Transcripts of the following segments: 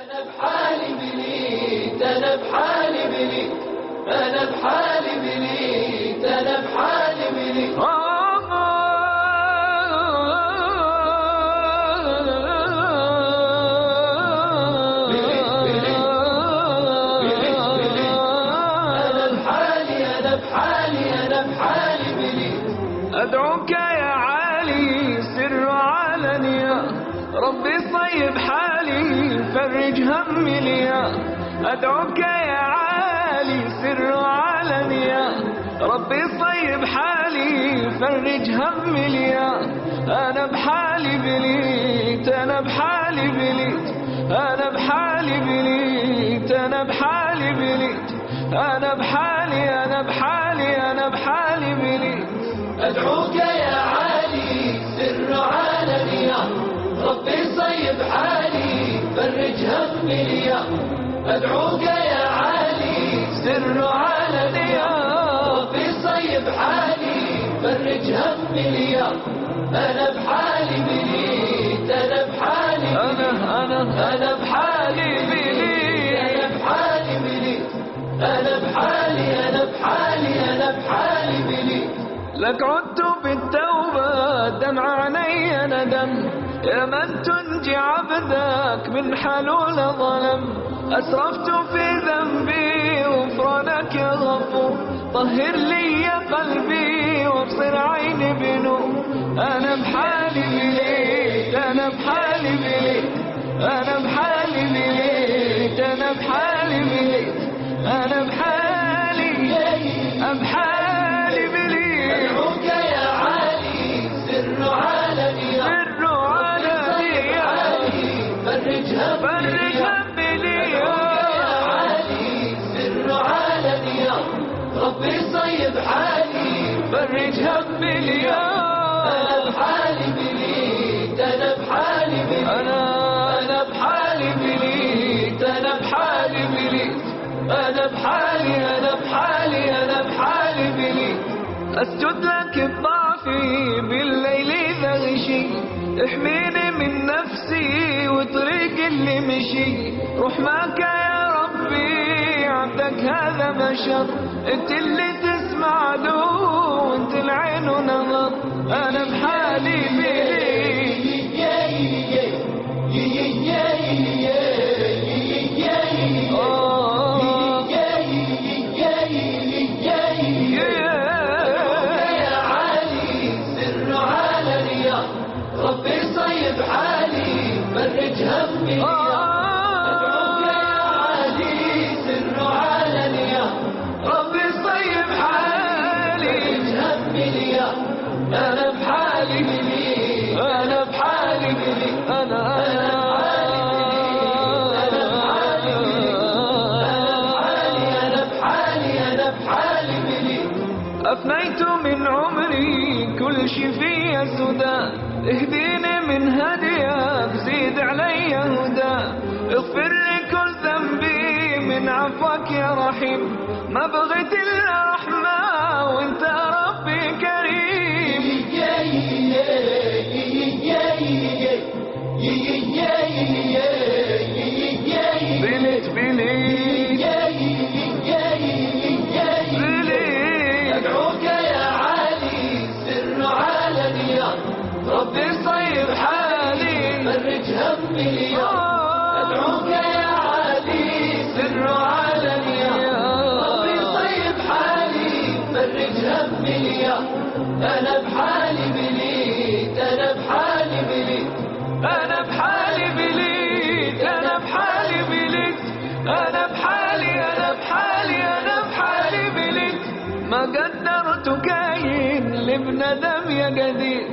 أنا بحالي بليت، أنا بحالي بليت، أنا بحالي بليت، أنا بحالي بليت. أدعوك يا عالي سر علنيا، ربي صيب حالي فرج همي ليا. أدعوك يا عالي سر علنيا، ربي صيب حالي فرج همي ليا. أنا بحالي بليت، أنا بحالي بليت، أنا بحالي بليت، أنا بحالي بليت، أنا بحالي، أنا بحالي، أنا بحالي بليت. أدعوك يا عالي سر علنيا، ربي صيب حالي فرج همي ليا. أدعوك يا عالي سر علنيا، ربي صيب حالي فرج همي ليا. أنا بحالي بليت، أنا بحالي أنا بحالي بليت، أنا بحالي بليت، أنا بحالي، أنا بحالي، أنا بحالي بليت. لك عدت بالتوبة دمع عيني ندم، يا من تنجي عبدك من حلول ظلم. أسرفت في ذنبي وغفرانك يا غفور، طهر لي قلبي وابصر عيني بنور. أنا بحالي بليت، أنا بحالي بليت، أنا بحالي بليت، أنا بحالي بليت، أنا بحالي، بحالي بليت. أدعوك يا عالي سر علنيا، سر علنيا، فرج همي ليا. أدعوك يا عالي سر علنيا، ربي صيب حالي فرج همي ليا. أنا بحالي بليت، أنا بحالي بليت، أنا بحالي بليت، أنا بحالي بليت، أنا بحالي، أنا بحالي، أنا بحالي بليت. أسجد لك بضعفي بالليل إذا غشي، احميني من نفسي وطريق اللي مشي. روح معك يا ربي عبدك هذا بشر، انت اللي تسمع له وانت العين ونظر. أنا بحالي بليت، ربي صيب حالي فرج همي ليا. أدعوك يا عالي سر علنيا، ربي صيب حالي فرج همي ليا. أنا بحالي بليت، أنا بحالي بليت، أنا بحالي بليت. أفنيت من عمري كل شي في سدى، اهديني من هديك زيد علي هدى. اغفر لي كل ذنبي من عفوك يا رحيم، ما بغيت إلا رحمة وانت ربي كريم. بليت بليت بليت. أدعوك يا عالي سر علنيا، ربي صيب حالي فرج همي ليا. أدعوك يا عالي سر علنيا، ربي صيب حالي فرج همي ليا. أنا بحالي بليت، أنا بحالي بليت، أنا بحالي بليت، أنا بحالي بليت، أنا بحالي، أنا بحالي، أنا بحالي بليت. ما قدرت كاين لابن دم يا قدير،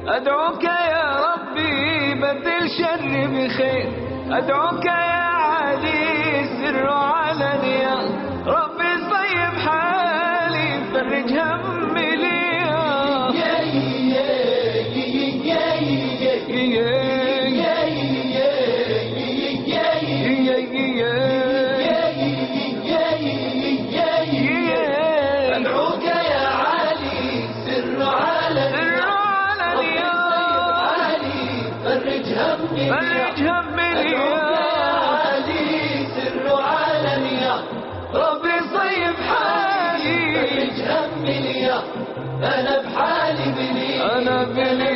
أدعوك يا ربي بدل شر بخير. أدعوك يا عالي سر علنيا، ربي صيب حالي فرج همي ليا. أدعوك يا عالي سر علنيا، ربي صيب حالي فرج همي ليا. فرج همي ليا. ربي صيب حالي. فرج همي اليوم أنا بحالي بلي، أنا بلي،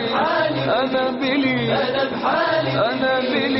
أنا بلي، أنا بحالي، أنا بلي.